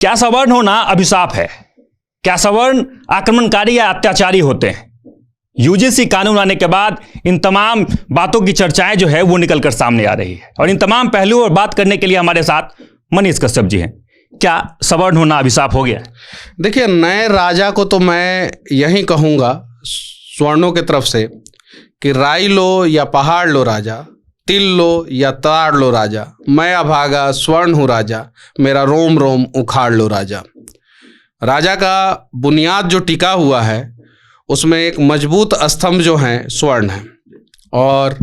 क्या सवर्ण होना अभिशाप है? क्या सवर्ण आक्रमणकारी या अत्याचारी होते हैं? यूजीसी कानून आने के बाद इन तमाम बातों की चर्चाएं जो है वो निकलकर सामने आ रही है, और इन तमाम पहलुओं पर बात करने के लिए हमारे साथ मनीष कश्यप जी हैं। क्या सवर्ण होना अभिशाप हो गया? देखिए, नए राजा को तो मैं यही कहूँगा स्वर्णों की तरफ से कि राई लो या पहाड़ लो राजा, तिल लो या ताड़ लो राजा, मैं अभागा स्वर्ण हूँ राजा, मेरा रोम रोम उखाड़ लो राजा। राजा का बुनियाद जो टिका हुआ है उसमें एक मजबूत स्तंभ जो है स्वर्ण है, और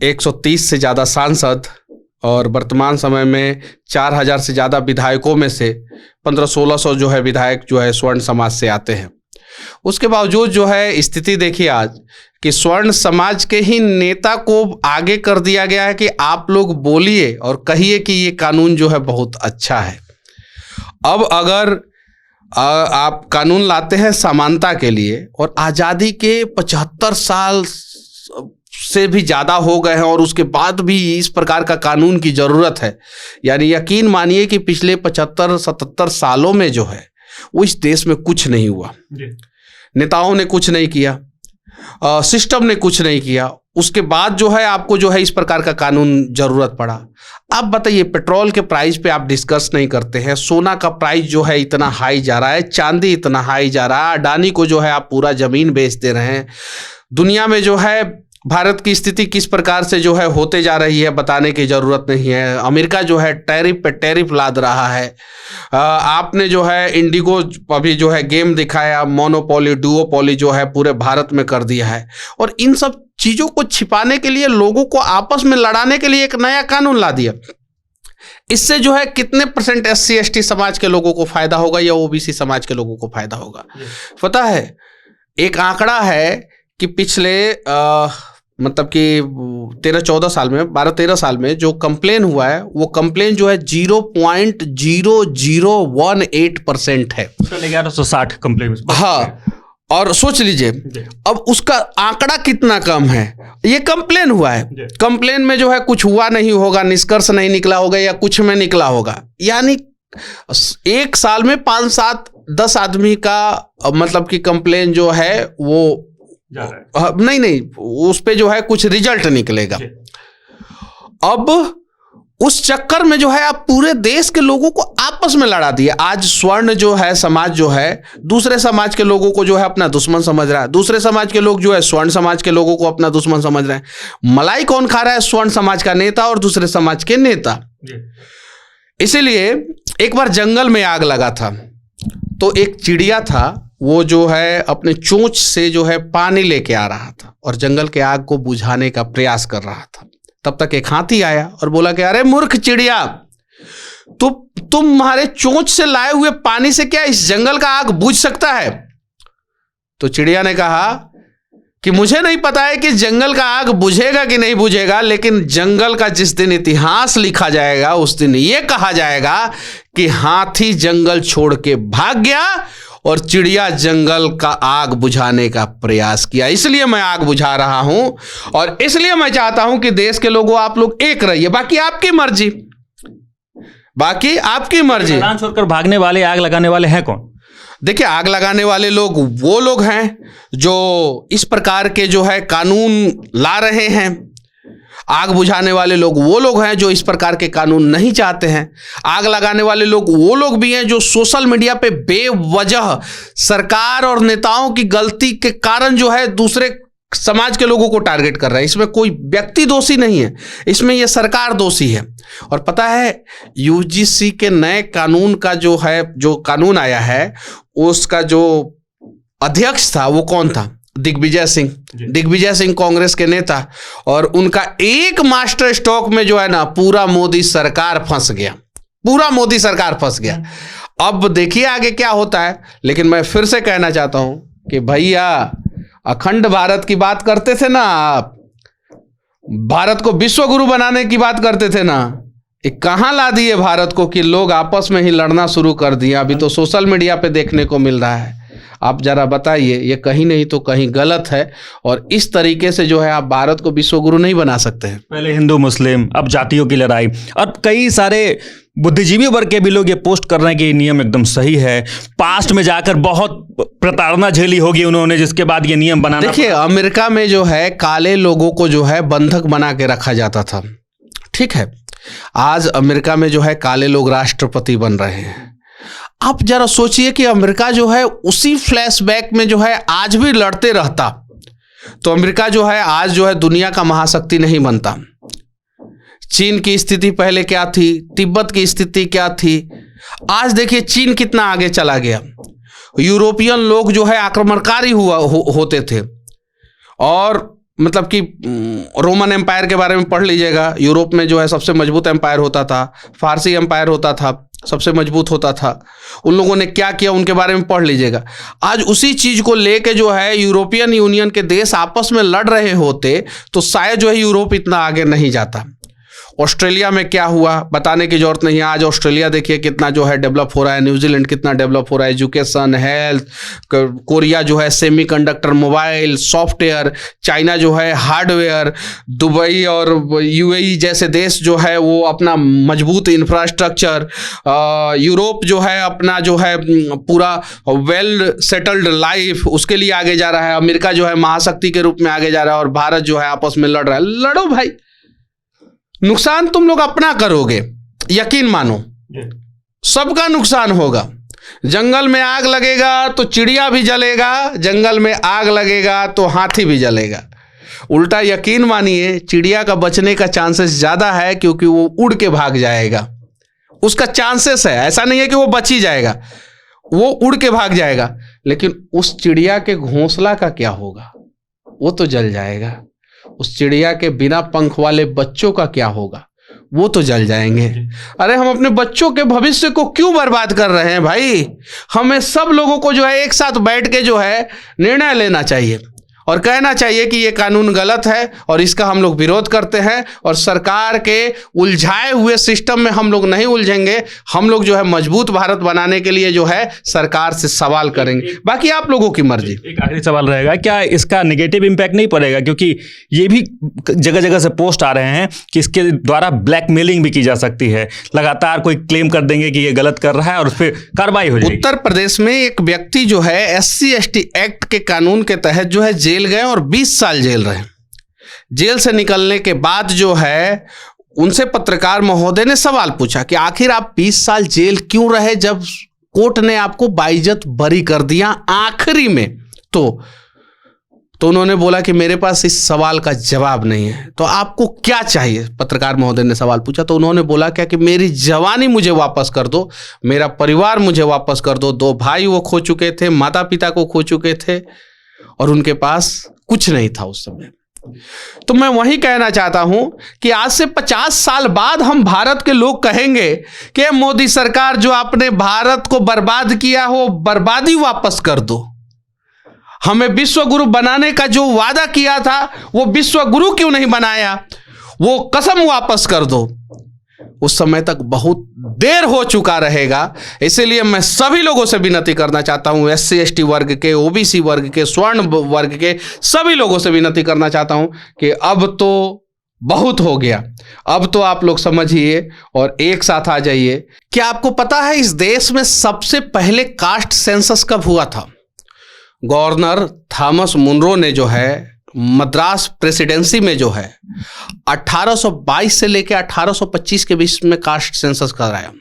130 से ज़्यादा सांसद और वर्तमान समय में 4000 से ज़्यादा विधायकों में से 1500-1600 जो है विधायक जो है स्वर्ण समाज से आते हैं। उसके बावजूद जो है स्थिति देखिए आज कि स्वर्ण समाज के ही नेता को आगे कर दिया गया है कि आप लोग बोलिए और कहिए कि ये कानून जो है बहुत अच्छा है। अब अगर आप कानून लाते हैं समानता के लिए, और आज़ादी के 75 साल से भी ज़्यादा हो गए हैं और उसके बाद भी इस प्रकार का कानून की ज़रूरत है, यानी यकीन मानिए कि पिछले 75-77 सालों में जो है वो इस देश में कुछ नहीं हुआ। नेताओं ने कुछ नहीं किया, सिस्टम ने कुछ नहीं किया, उसके बाद जो है आपको जो है इस प्रकार का कानून ज़रूरत पड़ा। आप बताइए, पेट्रोल के प्राइस पे आप डिस्कस नहीं करते हैं, सोना का प्राइस जो है इतना हाई जा रहा है, चांदी इतना हाई जा रहा है, अडानी को जो है आप पूरा ज़मीन बेच दे रहे हैं। दुनिया में जो है भारत की स्थिति किस प्रकार से जो है होते जा रही है बताने की ज़रूरत नहीं है। अमेरिका जो है टैरिफ पे टैरिफ लाद रहा है। आपने जो है इंडिगो अभी जो है गेम दिखाया, मोनोपोली डुओपोली जो है पूरे भारत में कर दिया है, और इन सब चीज़ों को छिपाने के लिए, लोगों को आपस में लड़ाने के लिए एक नया कानून ला दिया। इससे जो है कितने % SC/ST समाज के लोगों को फायदा होगा या OBC समाज के लोगों को फायदा होगा? पता है, एक आंकड़ा है कि पिछले मतलब कि 13-14 साल में, 12-13 साल में जो कंप्लेन हुआ है वो कंप्लेन जो है 0.0018% है। 1160 कंप्लेन। हाँ, और सोच लीजिए अब उसका आंकड़ा कितना कम है। ये कंप्लेन हुआ है, कंप्लेन में जो है कुछ हुआ नहीं होगा, निष्कर्ष नहीं निकला होगा या कुछ में निकला होगा, यानी एक साल में 5-7-10 आदमी का मतलब कि कंप्लेन जो है वो नहीं उस पे जो है कुछ रिजल्ट निकलेगा। अब उस चक्कर में जो है आप पूरे देश के लोगों को आपस में लड़ा दिया। आज स्वर्ण जो है समाज जो है दूसरे समाज के लोगों को जो है अपना दुश्मन समझ रहा है, दूसरे समाज के लोग जो है स्वर्ण समाज के लोगों को अपना दुश्मन समझ रहे हैं। मलाई कौन खा रहा है? स्वर्ण समाज का नेता और दूसरे समाज के नेता। इसीलिए एक बार जंगल में आग लगा था, तो एक चिड़िया था, वो जो है अपने चोंच से जो है पानी लेके आ रहा था और जंगल के आग को बुझाने का प्रयास कर रहा था। तब तक एक हाथी आया और बोला कि अरे मूर्ख चिड़िया, तो तुम्हारे चोंच से लाए हुए पानी से क्या इस जंगल का आग बुझ सकता है? तो चिड़िया ने कहा कि मुझे नहीं पता है कि जंगल का आग बुझेगा कि नहीं बुझेगा, लेकिन जंगल का जिस दिन इतिहास लिखा जाएगा उस दिन ये कहा जाएगा कि हाथी जंगल छोड़ के भाग गया और चिड़िया जंगल का आग बुझाने का प्रयास किया। इसलिए मैं आग बुझा रहा हूं और इसलिए मैं चाहता हूं कि देश के लोगों आप लोग एक रहिए, बाकी आपकी मर्जी, बाकी आपकी मर्जी। मैदान छोड़कर भागने वाले, आग लगाने वाले हैं कौन? देखिए, आग लगाने वाले लोग वो लोग हैं जो इस प्रकार के जो है कानून ला रहे हैं। आग बुझाने वाले लोग वो लोग हैं जो इस प्रकार के कानून नहीं चाहते हैं। आग लगाने वाले लोग वो लोग भी हैं जो सोशल मीडिया पे बेवजह सरकार और नेताओं की गलती के कारण जो है दूसरे समाज के लोगों को टारगेट कर रहा है। इसमें कोई व्यक्ति दोषी नहीं है, इसमें यह सरकार दोषी है। और पता है, यूजीसी के नए कानून का जो है, जो कानून आया है उसका जो अध्यक्ष था वो कौन था? दिग्विजय सिंह। दिग्विजय सिंह कांग्रेस के नेता, और उनका एक मास्टर स्ट्रोक में जो है ना पूरा मोदी सरकार फंस गया, पूरा मोदी सरकार फंस गया। अब देखिए आगे क्या होता है। लेकिन मैं फिर से कहना चाहता हूं कि भैया, अखंड भारत की बात करते थे ना आप, भारत को विश्व गुरु बनाने की बात करते थे ना, ये कहां ला दिए भारत को कि लोग आपस में ही लड़ना शुरू कर दिए। अभी तो सोशल मीडिया पे देखने को मिल रहा है। आप जरा बताइए, ये कहीं नहीं तो कहीं गलत है, और इस तरीके से जो है आप भारत को विश्व गुरु नहीं बना सकते हैं। पहले हिंदू मुस्लिम, अब जातियों की लड़ाई, और कई सारे बुद्धिजीवी वर्ग के भी लोग ये पोस्ट कर रहे हैं कि ये नियम एकदम सही है। पास्ट में जाकर बहुत प्रताड़ना झेली होगी उन्होंने, जिसके बाद ये नियम बनाना। देखिए, अमेरिका में जो है काले लोगों को जो है बंधक बना के रखा जाता था, ठीक है। आज अमेरिका में जो है काले लोग राष्ट्रपति बन रहे हैं। आप जरा सोचिए कि अमेरिका जो है उसी फ्लैशबैक में जो है आज भी लड़ते रहता तो अमेरिका जो है आज जो है दुनिया का महाशक्ति नहीं बनता। चीन की स्थिति पहले क्या थी, तिब्बत की स्थिति क्या थी, आज देखिए चीन कितना आगे चला गया। यूरोपियन लोग जो है आक्रमणकारी होते थे, और मतलब कि रोमन एम्पायर के बारे में पढ़ लीजिएगा। यूरोप में जो है सबसे मजबूत एम्पायर होता था, फारसी एम्पायर होता था, सबसे मजबूत होता था। उन लोगों ने क्या किया उनके बारे में पढ़ लीजिएगा। आज उसी चीज को लेके जो है यूरोपियन यूनियन के देश आपस में लड़ रहे होते तो शायद जो है यूरोप इतना आगे नहीं जाता। ऑस्ट्रेलिया में क्या हुआ बताने की जरूरत नहीं है। आज ऑस्ट्रेलिया देखिए कितना जो है डेवलप हो रहा है, न्यूजीलैंड कितना डेवलप हो रहा है, एजुकेशन, हेल्थ, कोरिया जो है सेमीकंडक्टर, मोबाइल, सॉफ्टवेयर, चाइना जो है हार्डवेयर, दुबई और यूएई जैसे देश जो है वो अपना मजबूत इंफ्रास्ट्रक्चर, यूरोप जो है अपना जो है पूरा वेल सेटल्ड लाइफ उसके लिए आगे जा रहा है। अमेरिका जो है महाशक्ति के रूप में आगे जा रहा है और भारत जो है आपस में लड़ रहा है। लड़ो भाई, नुकसान तुम लोग अपना करोगे, यकीन मानो सबका नुकसान होगा। जंगल में आग लगेगा तो चिड़िया भी जलेगा, जंगल में आग लगेगा तो हाथी भी जलेगा। उल्टा यकीन मानिए चिड़िया का बचने का चांसेस ज्यादा है, क्योंकि वो उड़ के भाग जाएगा, उसका चांसेस है। ऐसा नहीं है कि वो बच ही जाएगा, वो उड़ के भाग जाएगा। लेकिन उस चिड़िया के घोंसला का क्या होगा, वो तो जल जाएगा। उस चिड़िया के बिना पंख वाले बच्चों का क्या होगा, वो तो जल जाएंगे। अरे हम अपने बच्चों के भविष्य को क्यों बर्बाद कर रहे हैं भाई? हमें सब लोगों को जो है एक साथ बैठ के जो है निर्णय लेना चाहिए और कहना चाहिए कि ये कानून गलत है और इसका हम लोग विरोध करते हैं। और सरकार के उलझाए हुए सिस्टम में हम लोग नहीं उलझेंगे। हम लोग जो है मजबूत भारत बनाने के लिए जो है सरकार से सवाल करेंगे, बाकी आप लोगों की मर्जी। एक आखिरी सवाल रहेगा, क्या इसका नेगेटिव इम्पैक्ट नहीं पड़ेगा? क्योंकि ये भी जगह जगह से पोस्ट आ रहे हैं कि इसके द्वारा ब्लैकमेलिंग भी की जा सकती है। लगातार कोई क्लेम कर देंगे कि ये गलत कर रहा है और उस पर कार्रवाई हो जाएगी। उत्तर प्रदेश में एक व्यक्ति जो है SC/ST एक्ट के कानून के तहत जो है जेल गए और 20 साल जेल रहे। जेल से निकलने के बाद जो है उनसे पत्रकार महोदय ने सवाल पूछा कि आखिर आप 20 साल जेल क्यों रहे जब कोर्ट ने आपको बाइज्जत बरी कर दिया आखिरी में? तो उन्होंने बोला कि मेरे पास इस सवाल का जवाब नहीं है। तो आपको क्या चाहिए? पत्रकार महोदय ने सवाल पूछा तो उन्होंने बोला क्या कि मेरी जवानी मुझे वापस कर दो, मेरा परिवार मुझे वापस कर दो। 2 भाई वो खो चुके थे, माता पिता को खो चुके थे और उनके पास कुछ नहीं था उस समय। तो मैं वही कहना चाहता हूं कि आज से 50 साल बाद हम भारत के लोग कहेंगे कि मोदी सरकार जो आपने भारत को बर्बाद किया हो, बर्बादी वापस कर दो। हमें विश्व गुरु बनाने का जो वादा किया था वो विश्व गुरु क्यों नहीं बनाया, वो कसम वापस कर दो। उस समय तक बहुत देर हो चुका रहेगा। इसलिए मैं सभी लोगों से विनती करना चाहता हूं, SC/ST वर्ग के, OBC वर्ग के, स्वर्ण वर्ग के सभी लोगों से विनती करना चाहता हूं कि अब तो बहुत हो गया। अब तो आप लोग समझिए और एक साथ आ जाइए। क्या आपको पता है इस देश में सबसे पहले कास्ट सेंसस कब हुआ था? गवर्नर थॉमस मुनरो ने जो है मद्रास प्रेसिडेंसी में जो है 1822 से लेकर 1825 के बीच में कास्ट सेंसस कराया।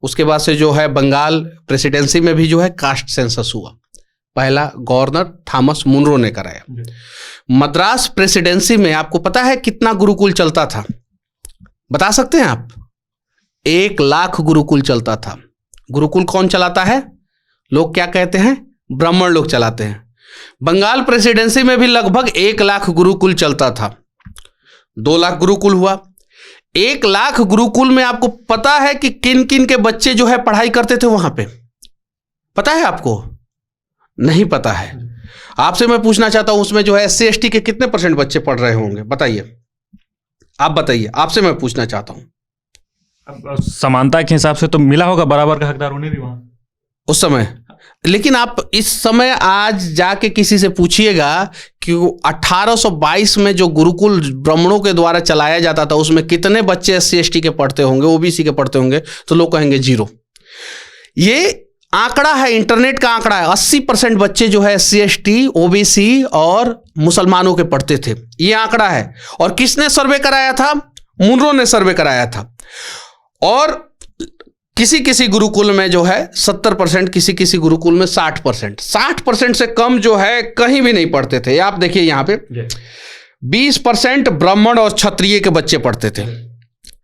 उसके बाद से जो है बंगाल प्रेसिडेंसी में भी जो है कास्ट सेंसस हुआ। पहला गवर्नर थॉमस मुनरो ने कराया। मद्रास प्रेसिडेंसी में आपको पता है कितना गुरुकुल चलता था? बता सकते हैं आप? 1 लाख गुरुकुल चलता था। गुरुकुल कौन चलाता है? लोग क्या कहते हैं? ब्राह्मण लोग चलाते हैं। बंगाल प्रेसिडेंसी में भी लगभग 1 लाख गुरुकुल चलता था। 2 लाख गुरुकुल हुआ। 1 लाख गुरुकुल में आपको पता है कि किन किन के बच्चे जो है पढ़ाई करते थे वहां पे? पता है आपको? नहीं पता है। आपसे मैं पूछना चाहता हूं उसमें जो है SC/ST के कितने % बच्चे पढ़ रहे होंगे? बताइए, आप बताइए। आपसे मैं पूछना चाहता हूं। समानता के हिसाब से तो मिला होगा बराबर का हकदार उन्हें भी वहां उस समय। लेकिन आप इस समय आज जाके किसी से पूछिएगा कि 1822 में जो गुरुकुल ब्राह्मणों के द्वारा चलाया जाता था उसमें कितने बच्चे SC/ST के पढ़ते होंगे, OBC के पढ़ते होंगे, तो लोग कहेंगे 0। ये आंकड़ा है, इंटरनेट का आंकड़ा है। 80% बच्चे जो है SC/ST, OBC और मुसलमानों के पढ़ते थे, ये आंकड़ा है। और किसने सर्वे कराया था? मुनरो ने सर्वे कराया था। और किसी किसी गुरुकुल में जो है 70%, किसी किसी गुरुकुल में 60%, 60% से कम जो है कहीं भी नहीं पढ़ते थे। आप देखिए यहाँ पे 20% ब्राह्मण और क्षत्रिय के बच्चे पढ़ते थे।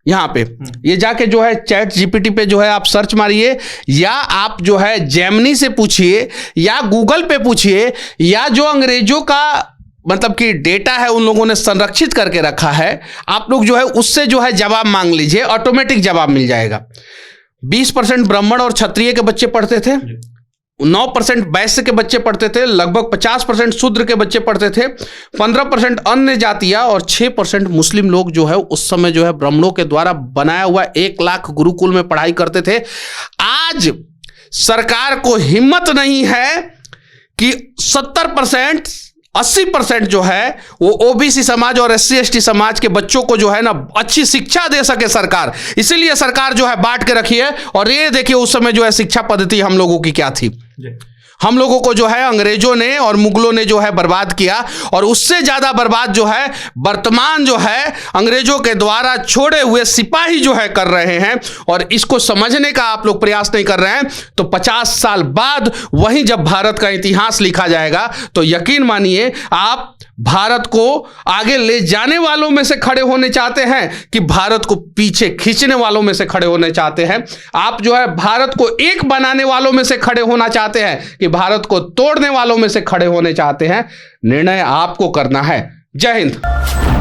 यहाँ पे ये जाके जो है चैट GPT पे जो है आप सर्च मारिए, या आप जो है जेमिनी से पूछिए, या गूगल पे पूछिए, या जो अंग्रेजों का मतलब कि डेटा है उन लोगों ने संरक्षित करके रखा है, आप लोग जो है उससे जो है जवाब मांग लीजिए, ऑटोमेटिक जवाब मिल जाएगा। 20% ब्राह्मण और क्षत्रिय के बच्चे पढ़ते थे, 9% वैश्य के बच्चे पढ़ते थे, लगभग 50% शूद्र के बच्चे पढ़ते थे, 15% अन्य जातियां और 6% मुस्लिम लोग जो है उस समय जो है ब्राह्मणों के द्वारा बनाया हुआ 1 लाख गुरुकुल में पढ़ाई करते थे। आज सरकार को हिम्मत नहीं है कि 70%, 80% जो है वो OBC समाज और SC/ST समाज के बच्चों को जो है ना अच्छी शिक्षा दे सके सरकार। इसीलिए सरकार जो है बांट के रखी है। और ये देखिए उस समय जो है शिक्षा पद्धति हम लोगों की क्या थी। हम लोगों को जो है अंग्रेजों ने और मुगलों ने जो है बर्बाद किया, और उससे ज्यादा बर्बाद जो है वर्तमान जो है अंग्रेजों के द्वारा छोड़े हुए सिपाही जो है कर रहे हैं। और इसको समझने का आप लोग प्रयास नहीं कर रहे हैं तो 50 साल बाद वहीं जब भारत का इतिहास लिखा जाएगा तो यकीन मानिए आप भारत को आगे ले जाने वालों में से खड़े होने चाहते हैं कि भारत को पीछे खींचने वालों में से खड़े होने चाहते हैं। आप जो है भारत को एक बनाने वालों में से खड़े होना चाहते हैं कि भारत को तोड़ने वालों में से खड़े होने चाहते हैं। निर्णय आपको करना है। जय हिंद।